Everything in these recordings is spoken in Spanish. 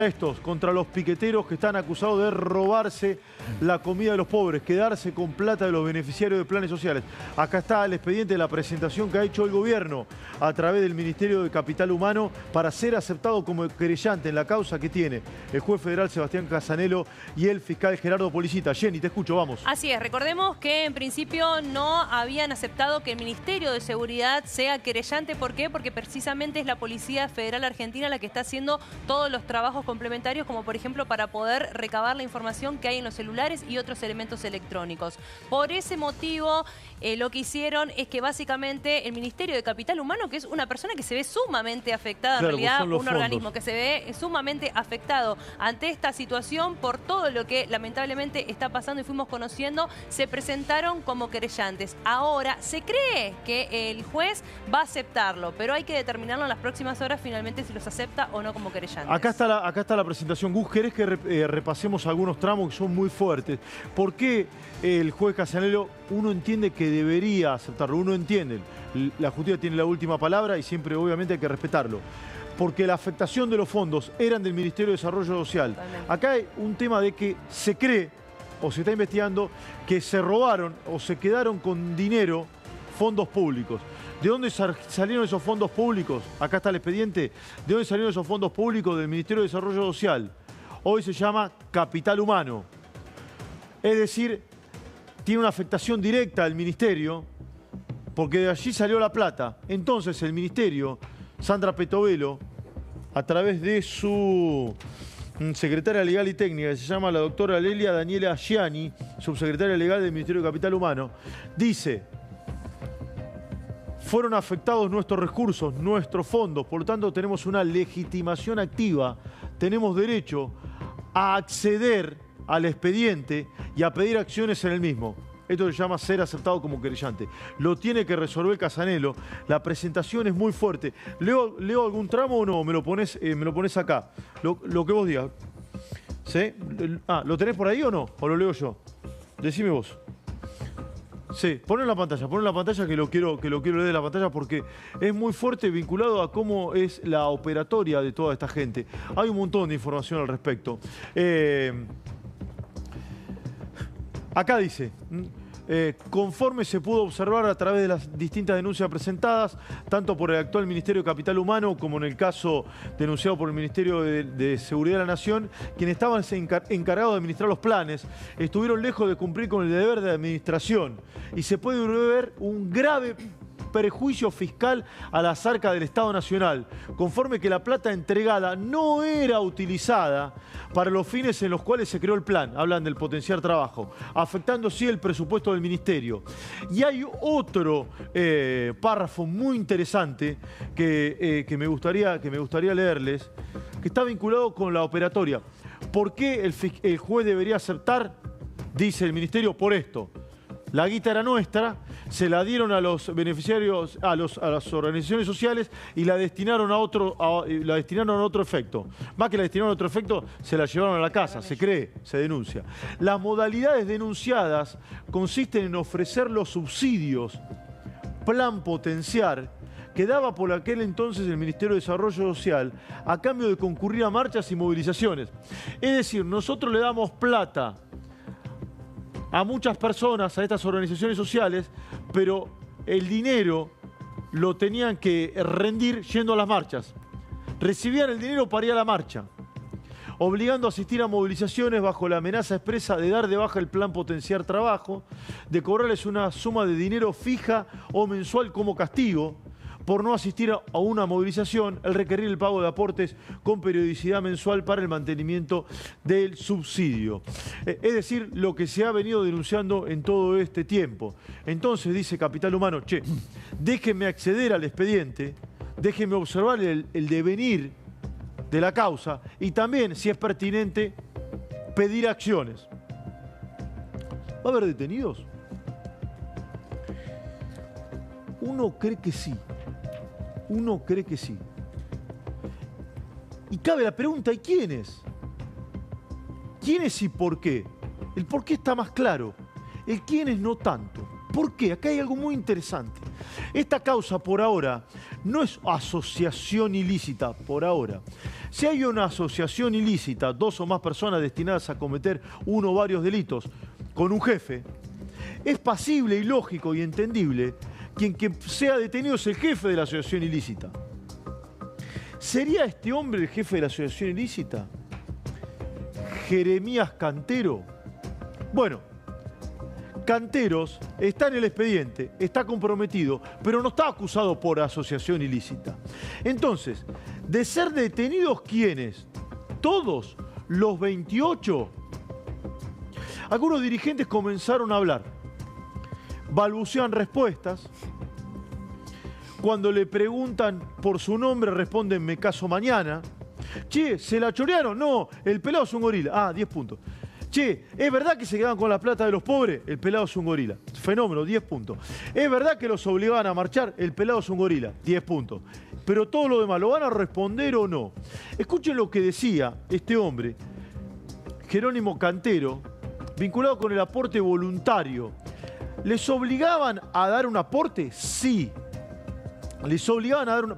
Estos contra los piqueteros que están acusados de robarse la comida de los pobres, quedarse con plata de los beneficiarios de planes sociales. Acá está el expediente de la presentación que ha hecho el gobierno a través del Ministerio de Capital Humano para ser aceptado como querellante en la causa que tiene el juez federal Sebastián Casanelo y el fiscal Gerardo Policita. Jenny, te escucho, vamos. Así es, recordemos que en principio no habían aceptado que el Ministerio de Seguridad sea querellante. ¿Por qué? Porque precisamente es la Policía Federal Argentina la que está haciendo todos los trabajos complementarios, como por ejemplo para poder recabar la información que hay en los celulares y otros elementos electrónicos. Por ese motivo, lo que hicieron es que básicamente el Ministerio de Capital Humano, que es una persona que se ve sumamente afectada, claro, en realidad un fondos. organismo que se ve sumamente afectado ante esta situación por todo lo que lamentablemente está pasando y fuimos conociendo, se presentaron como querellantes. Ahora se cree que el juez va a aceptarlo, pero hay que determinarlo en las próximas horas finalmente si los acepta o no como querellantes. Acá está la presentación. Gus, ¿querés que repasemos algunos tramos que son muy fuertes? ¿Por qué el juez Casanelo, uno entiende que debería aceptarlo? Uno entiende, la justicia tiene la última palabra y siempre obviamente hay que respetarlo. Porque la afectación de los fondos eran del Ministerio de Desarrollo Social. Totalmente. Acá hay un tema de que se cree, o se está investigando, que se robaron o se quedaron con dinero fondos públicos. ¿De dónde salieron esos fondos públicos? Acá está el expediente. ¿De dónde salieron esos fondos públicos? Del Ministerio de Desarrollo Social. Hoy se llama Capital Humano. Es decir, tiene una afectación directa al Ministerio, porque de allí salió la plata. Entonces el Ministerio, Sandra Petovelo, a través de su secretaria legal y técnica, que se llama la doctora Lelia Daniela Gianni, subsecretaria legal del Ministerio de Capital Humano, dice: fueron afectados nuestros recursos, nuestros fondos, por lo tanto tenemos una legitimación activa, tenemos derecho a acceder al expediente y a pedir acciones en el mismo. Esto se llama ser aceptado como querellante. Lo tiene que resolver Casanelo. La presentación es muy fuerte. ¿Leo algún tramo o no? Me lo pones acá. Lo que vos digas. ¿Sí? ¿Lo tenés por ahí o no? ¿O lo leo yo? Decime vos. Sí, ponlo en la pantalla que lo quiero leer de la pantalla porque es muy fuerte vinculado a cómo es la operatoria de toda esta gente. Hay un montón de información al respecto. Acá dice: conforme se pudo observar a través de las distintas denuncias presentadas, tanto por el actual Ministerio de Capital Humano como en el caso denunciado por el Ministerio de Seguridad de la Nación, quienes estaban encargados de administrar los planes, estuvieron lejos de cumplir con el deber de administración y se puede ver un grave perjuicio fiscal a las arcas del Estado Nacional, conforme que la plata entregada no era utilizada para los fines en los cuales se creó el plan. Hablan del potenciar trabajo, afectando sí el presupuesto del Ministerio. Y hay otro párrafo muy interesante que me gustaría leerles, que está vinculado con la operatoria. ¿Por qué el juez debería aceptar? Dice el Ministerio, por esto: la guita era nuestra, se la dieron a los beneficiarios, a las organizaciones sociales y la destinaron a otro efecto. Más que la destinaron a otro efecto, se la llevaron a la casa, se cree, se denuncia. Las modalidades denunciadas consisten en ofrecer los subsidios, plan potenciar, que daba por aquel entonces el Ministerio de Desarrollo Social a cambio de concurrir a marchas y movilizaciones. Es decir, nosotros le damos plata a muchas personas, a estas organizaciones sociales, pero el dinero lo tenían que rendir yendo a las marchas. Recibían el dinero para ir a la marcha, obligando a asistir a movilizaciones bajo la amenaza expresa de dar de baja el plan potenciar trabajo, de cobrarles una suma de dinero fija o mensual como castigo por no asistir a una movilización, el requerir el pago de aportes con periodicidad mensual para el mantenimiento del subsidio. Es decir, lo que se ha venido denunciando en todo este tiempo. Entonces dice Capital Humano: che, déjenme acceder al expediente, déjenme observar el devenir de la causa y también, si es pertinente, pedir acciones. ¿Va a haber detenidos? Uno cree que sí. Uno cree que sí. Y cabe la pregunta: ¿y quiénes? ¿Quiénes y por qué? El por qué está más claro. El quiénes no tanto. ¿Por qué? Acá hay algo muy interesante. Esta causa, por ahora, no es asociación ilícita, por ahora. Si hay una asociación ilícita, 2 o más personas destinadas a cometer uno o varios delitos con un jefe, es pasible y lógico y entendible quien que sea detenido es el jefe de la asociación ilícita. ¿Sería este hombre el jefe de la asociación ilícita? Jeremías Cantero. Bueno, Canteros está en el expediente, está comprometido, pero no está acusado por asociación ilícita. Entonces, de ser detenidos, ¿quiénes? ¿Todos los 28? Algunos dirigentes comenzaron a hablar. Balbucean respuestas. Cuando le preguntan por su nombre, responden, me caso mañana. Che, ¿se la chorearon? No, el pelado es un gorila. Ah, 10 puntos. Che, ¿es verdad que se quedaban con la plata de los pobres? El pelado es un gorila. Fenómeno, 10 puntos. ¿Es verdad que los obligaban a marchar? El pelado es un gorila. 10 puntos. Pero todo lo demás, ¿lo van a responder o no? Escuchen lo que decía este hombre, Jerónimo Cantero, vinculado con el aporte voluntario. ¿Les obligaban a dar un aporte? Sí. ¿Les obligaban a dar un...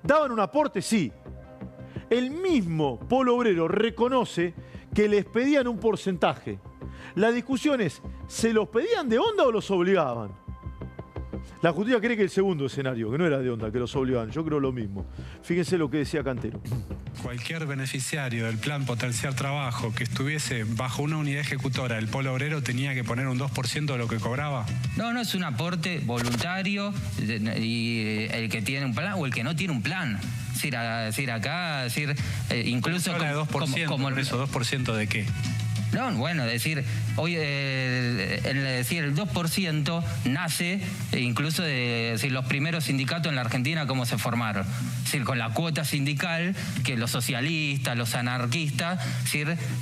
¿daban un aporte? Sí. El mismo Polo Obrero reconoce que les pedían un porcentaje. La discusión es, ¿se los pedían de onda o los obligaban? La justicia cree que el segundo escenario, que no era de onda, que los obligaban. Yo creo lo mismo. Fíjense lo que decía Cantero. Cualquier beneficiario del plan Potenciar Trabajo que estuviese bajo una unidad ejecutora del Polo Obrero tenía que poner un 2% de lo que cobraba. No, no es un aporte voluntario y el que tiene un plan o el que no tiene un plan. Es decir, acá, incluso... Habla de 2%, como eso, ¿2% de qué? No, bueno, decir, hoy el 2% nace incluso de los primeros sindicatos en la Argentina, cómo se formaron. Es decir, con la cuota sindical que los socialistas, los anarquistas,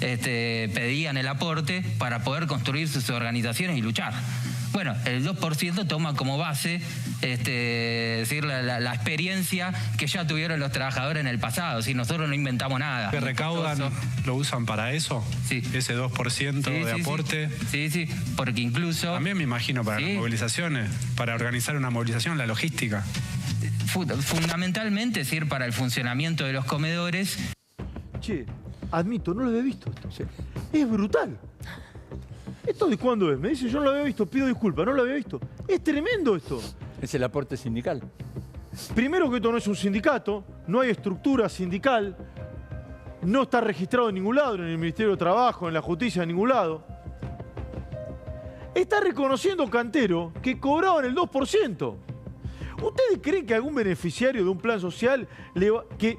pedían el aporte para poder construir sus organizaciones y luchar. Bueno, el 2% toma como base la experiencia que ya tuvieron los trabajadores en el pasado. Si nosotros no inventamos nada. ¿Que recaudan, lo usan para eso? Sí. Ese 2% de aporte. Sí, porque incluso... También me imagino para las movilizaciones, para organizar una movilización, la logística. Fundamentalmente, para el funcionamiento de los comedores. Che, admito, no lo había visto esto. Sí. Es brutal. ¿Esto de cuándo es? Me dice, yo no lo había visto, pido disculpas, no lo había visto. Es tremendo esto. Es el aporte sindical. Primero que esto no es un sindicato, no hay estructura sindical, no está registrado en ningún lado, en el Ministerio de Trabajo, en la Justicia, en ningún lado. Está reconociendo Cantero que cobraban el 2%. ¿Ustedes creen que algún beneficiario de un plan social que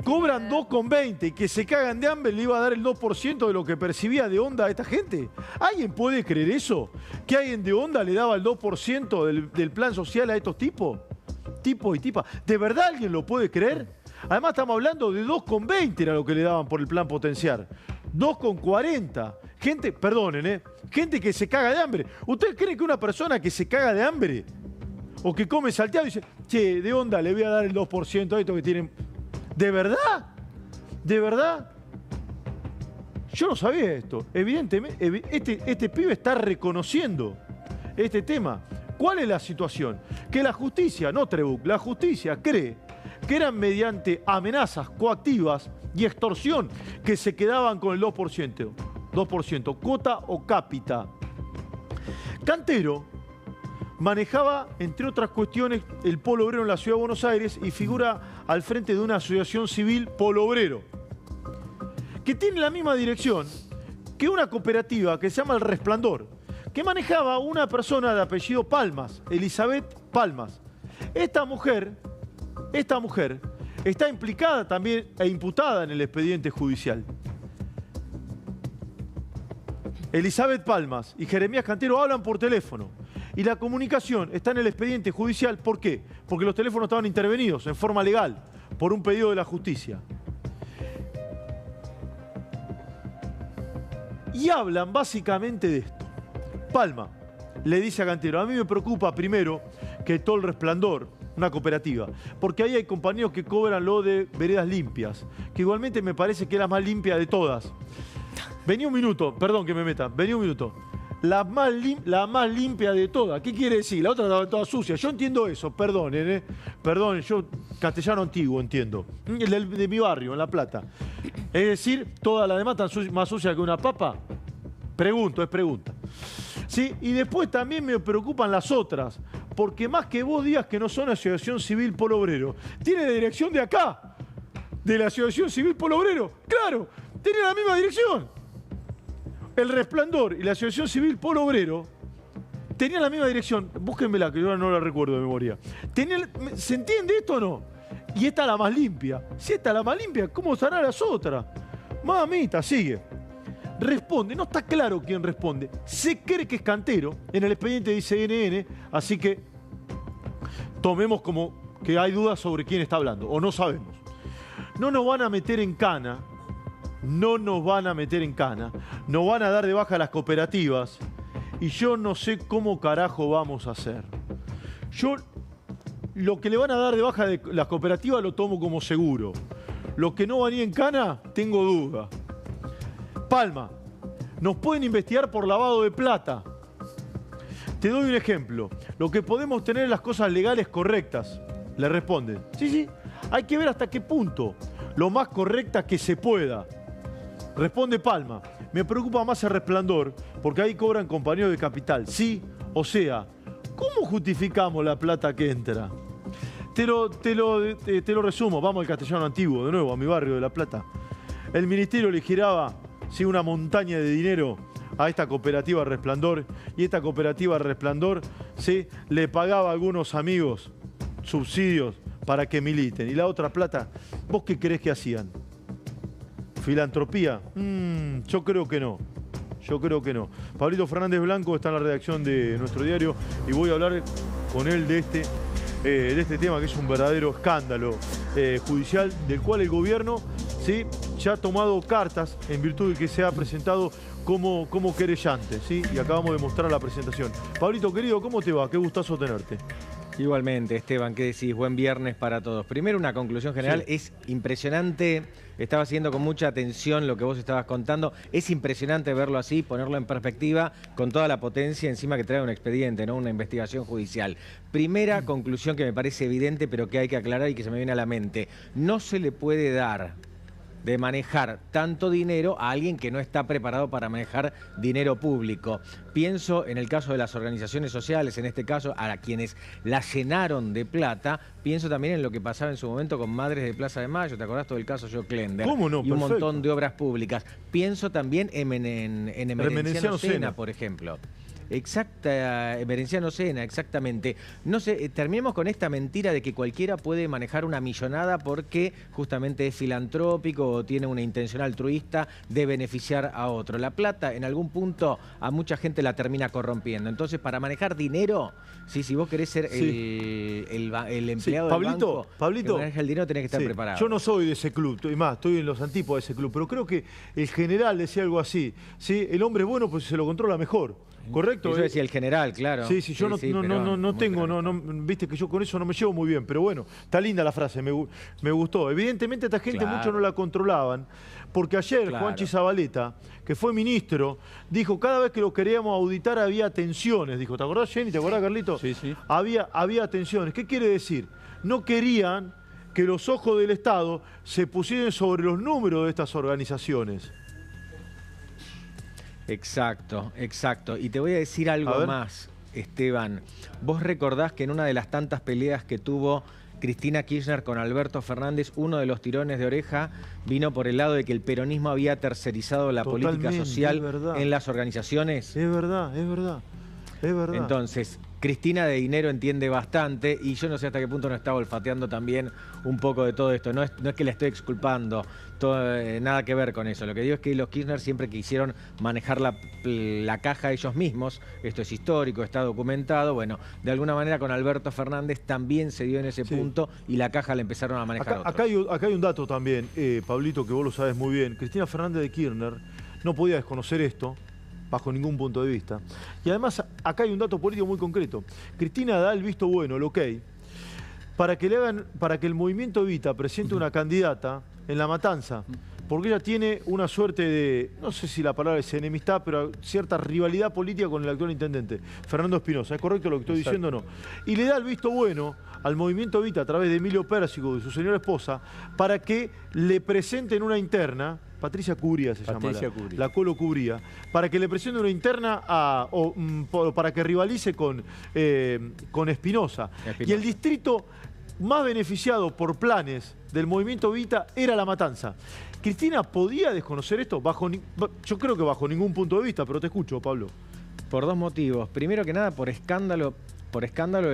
cobran 2,20 y que se cagan de hambre le iba a dar el 2% de lo que percibía de onda a esta gente? ¿Alguien puede creer eso? ¿Que alguien de onda le daba el 2% del plan social a estos tipos? Tipos y tipas. ¿De verdad alguien lo puede creer? Además estamos hablando de 2,20 era lo que le daban por el plan Potenciar. 2,40. Gente, perdonen, gente que se caga de hambre. ¿Ustedes creen que una persona que se caga de hambre o que come salteado dice, che, de onda le voy a dar el 2% a estos que tienen... ¿De verdad? ¿De verdad? Yo no sabía esto. Evidentemente, este pibe está reconociendo este tema. ¿Cuál es la situación? Que la justicia, no Trebuch, la justicia cree que eran mediante amenazas coactivas y extorsión que se quedaban con el 2%. 2%, cuota o cápita. Cantero manejaba, entre otras cuestiones, el Polo Obrero en la Ciudad de Buenos Aires y figura al frente de una asociación civil Polo Obrero, que tiene la misma dirección que una cooperativa que se llama El Resplandor, que manejaba una persona de apellido Palmas, Elizabeth Palmas. Esta mujer está implicada también e imputada en el expediente judicial. Elizabeth Palmas y Jeremías Cantero hablan por teléfono. Y la comunicación está en el expediente judicial. ¿Por qué? Porque los teléfonos estaban intervenidos en forma legal por un pedido de la justicia. Y hablan básicamente de esto. Palma le dice a Cantero, a mí me preocupa primero que todo El Resplandor, una cooperativa, porque ahí hay compañeros que cobran lo de veredas limpias, que igualmente me parece que es la más limpia de todas. Vení un minuto, perdón que me meta, vení un minuto. la más limpia de todas. ¿Qué quiere decir? La otra estaba toda sucia. Yo entiendo eso, perdonen, Perdonen, yo castellano antiguo entiendo. El de mi barrio, en La Plata. Es decir, todas las demás están más sucias que una papa. Pregunto, es pregunta. ¿Sí? Y después también me preocupan las otras, porque más que vos digas que no son Asociación Civil Polo Obrero, tiene dirección de acá, de la Asociación Civil Polo Obrero. ¡Claro! Tiene la misma dirección. El Resplandor y la Asociación Civil Polo Obrero tenían la misma dirección. Búsquenmela, que yo ahora no la recuerdo de memoria. ¿Se entiende esto o no? Y esta es la más limpia. Si esta es la más limpia, ¿cómo estarán las otras? Mamita, sigue. Responde, no está claro quién responde. Se cree que es Cantero, en el expediente dice NN, así que tomemos como que hay dudas sobre quién está hablando, o no sabemos. No nos van a meter en cana, nos van a dar de baja las cooperativas, y yo no sé cómo carajo vamos a hacer. Yo, lo que le van a dar de baja de las cooperativas lo tomo como seguro. Lo que no van a ir en cana, tengo duda. Palma, nos pueden investigar por lavado de plata. Te doy un ejemplo. Lo que podemos tener es las cosas legales correctas. Le responden. Sí, hay que ver hasta qué punto. Lo más correcta que se pueda. Responde Palma. Me preocupa más el Resplandor, porque ahí cobran compañeros de capital. Sí, o sea, ¿cómo justificamos la plata que entra? Te lo resumo. Vamos al castellano antiguo, de nuevo, a mi barrio de La Plata. El ministerio le giraba una montaña de dinero a esta cooperativa Resplandor, y esta cooperativa Resplandor le pagaba a algunos amigos subsidios para que militen. Y la otra plata, ¿vos qué creés que hacían? ¿Filantropía? Yo creo que no. Pablito Fernández Blanco está en la redacción de nuestro diario y voy a hablar con él de este tema, que es un verdadero escándalo judicial, del cual el gobierno ya ha tomado cartas en virtud de que se ha presentado como querellante, y acabamos de mostrar la presentación. Pablito, querido, ¿cómo te va? Qué gustazo tenerte. Igualmente, Esteban, ¿qué decís? Buen viernes para todos. Primero, una conclusión general. Sí. Es impresionante, estaba siguiendo con mucha atención lo que vos estabas contando. Es impresionante verlo así, ponerlo en perspectiva, con toda la potencia encima que trae un expediente, ¿no? Una investigación judicial. Primera conclusión que me parece evidente, pero que hay que aclarar y que se me viene a la mente. No se le puede dar de manejar tanto dinero a alguien que no está preparado para manejar dinero público. Pienso en el caso de las organizaciones sociales, en este caso a quienes la llenaron de plata. Pienso también en lo que pasaba en su momento con Madres de Plaza de Mayo. ¿Te acordás todo el caso Joe Klender? ¿Cómo no? Y un montón de obras públicas. Pienso también en Emerenciano Sena, por ejemplo. Emerenciano Sena, exactamente. No sé, terminemos con esta mentira de que cualquiera puede manejar una millonada porque justamente es filantrópico o tiene una intención altruista de beneficiar a otro. La plata, en algún punto, a mucha gente la termina corrompiendo. Entonces, para manejar dinero, si vos querés ser el empleado del banco, Pablito, que maneja el dinero, tenés que estar preparado. Yo no soy de ese club, estoy en los antípodas de ese club, pero creo que el general decía algo así, el hombre es bueno pues se lo controla mejor. ¿Correcto? Eso decía el general, claro. Sí, yo no tengo, viste que yo con eso no me llevo muy bien, pero bueno, está linda la frase, me gustó. Evidentemente esta gente mucho no la controlaban, porque ayer Juanchi Zabaleta, que fue ministro, dijo cada vez que lo queríamos auditar había tensiones, dijo. ¿Te acordás, Jenny? ¿Te acordás, Carlito? Sí. Había tensiones. ¿Qué quiere decir? No querían que los ojos del Estado se pusieran sobre los números de estas organizaciones. Exacto. Y te voy a decir algo más, Esteban. Vos recordás que en una de las tantas peleas que tuvo Cristina Kirchner con Alberto Fernández, uno de los tirones de oreja vino por el lado de que el peronismo había tercerizado la política social en las organizaciones. Es verdad. Entonces, Cristina de dinero entiende bastante y yo no sé hasta qué punto no está olfateando también un poco de todo esto. No es que le estoy exculpando, nada que ver con eso. Lo que digo es que los Kirchner siempre quisieron manejar la caja ellos mismos. Esto es histórico, está documentado. Bueno, de alguna manera con Alberto Fernández también se dio en ese punto y la caja la empezaron a manejar otros. Acá hay un dato también, Pablito, que vos lo sabes muy bien. Cristina Fernández de Kirchner no podía desconocer esto bajo ningún punto de vista. Y además, acá hay un dato político muy concreto. Cristina da el visto bueno, el ok, para que el movimiento Evita presente una candidata en La Matanza porque ella tiene una suerte de, no sé si la palabra es enemistad, pero cierta rivalidad política con el actual intendente, Fernando Espinosa. ¿Es correcto lo que estoy diciendo o no? Y le da el visto bueno al movimiento Evita a través de Emilio Pérsico, de su señora esposa, para que le presenten una interna, Patricia Cubría se llama, la Colo Cubría, para que le presente una interna para que rivalice con Espinosa. Y el distrito más beneficiado por planes del movimiento Evita era La Matanza. ¿Cristina podía desconocer esto? Yo creo que bajo ningún punto de vista, pero te escucho, Pablo. Por dos motivos. Primero que nada, por escándalo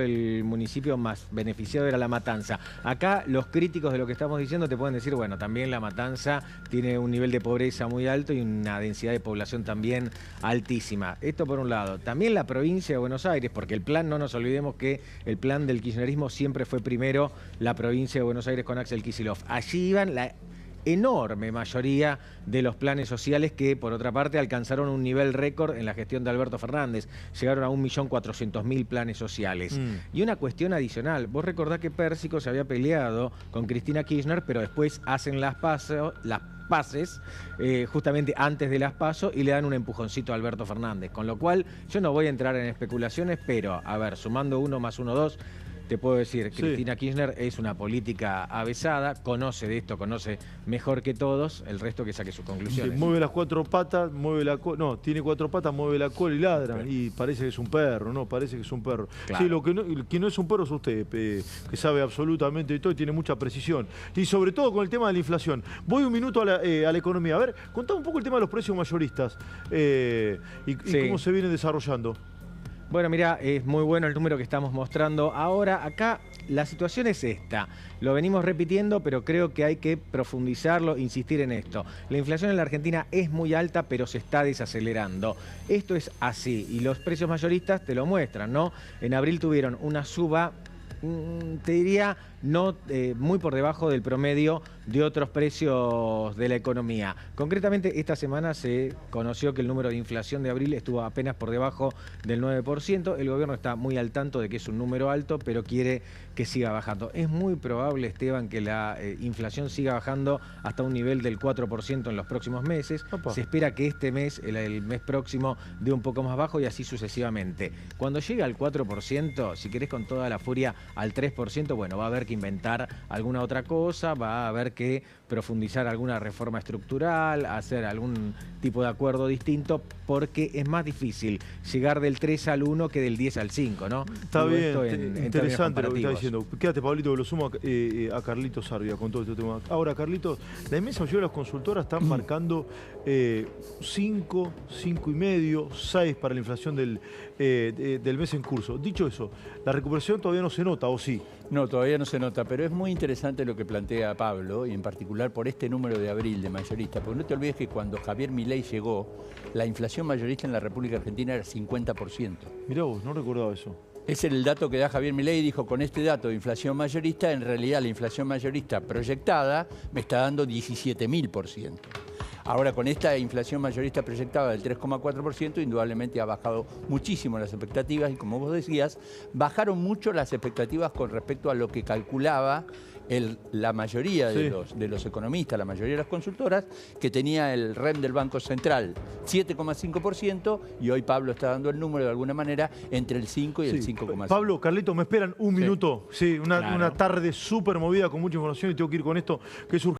el municipio más beneficiado era La Matanza. Acá los críticos de lo que estamos diciendo te pueden decir, bueno, también La Matanza tiene un nivel de pobreza muy alto y una densidad de población también altísima. Esto por un lado. También la provincia de Buenos Aires, porque el plan, no nos olvidemos que el plan del kirchnerismo siempre fue primero la provincia de Buenos Aires con Axel Kicillof. Allí iban la enorme mayoría de los planes sociales que, por otra parte, alcanzaron un nivel récord en la gestión de Alberto Fernández. Llegaron a 1.400.000 planes sociales. Y una cuestión adicional. Vos recordás que Pérsico se había peleado con Cristina Kirchner, pero después hacen las paces, justamente antes de las PASO, y le dan un empujoncito a Alberto Fernández. Con lo cual, yo no voy a entrar en especulaciones, pero, a ver, sumando 1 más 1, 2... Te puedo decir, Cristina Kirchner es una política avesada, conoce de esto, conoce mejor que todos, el resto que saque sus conclusiones. Sí, mueve las 4 patas, mueve la cola, no, tiene 4 patas, mueve la cola y ladra, y parece que es un perro, ¿no? Parece que es un perro. Claro. Sí, el que no es un perro es usted, que sabe absolutamente de todo y tiene mucha precisión. Y sobre todo con el tema de la inflación. Voy un minuto a la economía. A ver, contame un poco el tema de los precios mayoristas y cómo se vienen desarrollando. Bueno, mira, es muy bueno el número que estamos mostrando ahora. Acá la situación es esta. Lo venimos repitiendo, pero creo que hay que profundizarlo, insistir en esto. La inflación en la Argentina es muy alta, pero se está desacelerando. Esto es así, y los precios mayoristas te lo muestran, ¿no? En abril tuvieron una suba, te diría, no muy por debajo del promedio de otros precios de la economía. Concretamente, esta semana se conoció que el número de inflación de abril estuvo apenas por debajo del 9%. El gobierno está muy al tanto de que es un número alto, pero quiere que siga bajando. Es muy probable, Esteban, que la inflación siga bajando hasta un nivel del 4% en los próximos meses. Opa. Se espera que este mes, el mes próximo, dé un poco más bajo y así sucesivamente. Cuando llegue al 4%, si querés con toda la furia al 3%, bueno, va a haber que inventar alguna otra cosa, va a haber que profundizar alguna reforma estructural, hacer algún tipo de acuerdo distinto, porque es más difícil llegar del 3 al 1 que del 10 al 5, ¿no? Está todo bien, interesante lo que está diciendo. Quédate, Pablito, que lo sumo a Carlitos Sarvia con todo este tema. Ahora, Carlitos, la inmensa mayoría de las consultoras están marcando 5, 5,5, 6 para la inflación del mes en curso. Dicho eso, la recuperación todavía no se nota, ¿o sí? No, todavía no se nota, pero es muy interesante lo que plantea Pablo, y en particular por este número de abril de mayorista, porque no te olvides que cuando Javier Milei llegó, la inflación mayorista en la República Argentina era 50%. Mirá vos, no recordaba eso. Ese es el dato que da Javier Milei, dijo, con este dato de inflación mayorista, en realidad la inflación mayorista proyectada me está dando 17.000%. Ahora, con esta inflación mayorista proyectada del 3,4%, indudablemente ha bajado muchísimo las expectativas y, como vos decías, bajaron mucho las expectativas con respecto a lo que calculaba la mayoría de los economistas, la mayoría de las consultoras, que tenía el REM del Banco Central 7,5%, y hoy Pablo está dando el número de alguna manera entre el 5 y el 5,5. Pablo, Carlitos, me esperan un minuto. Sí, una tarde súper movida con mucha información y tengo que ir con esto que es urgente.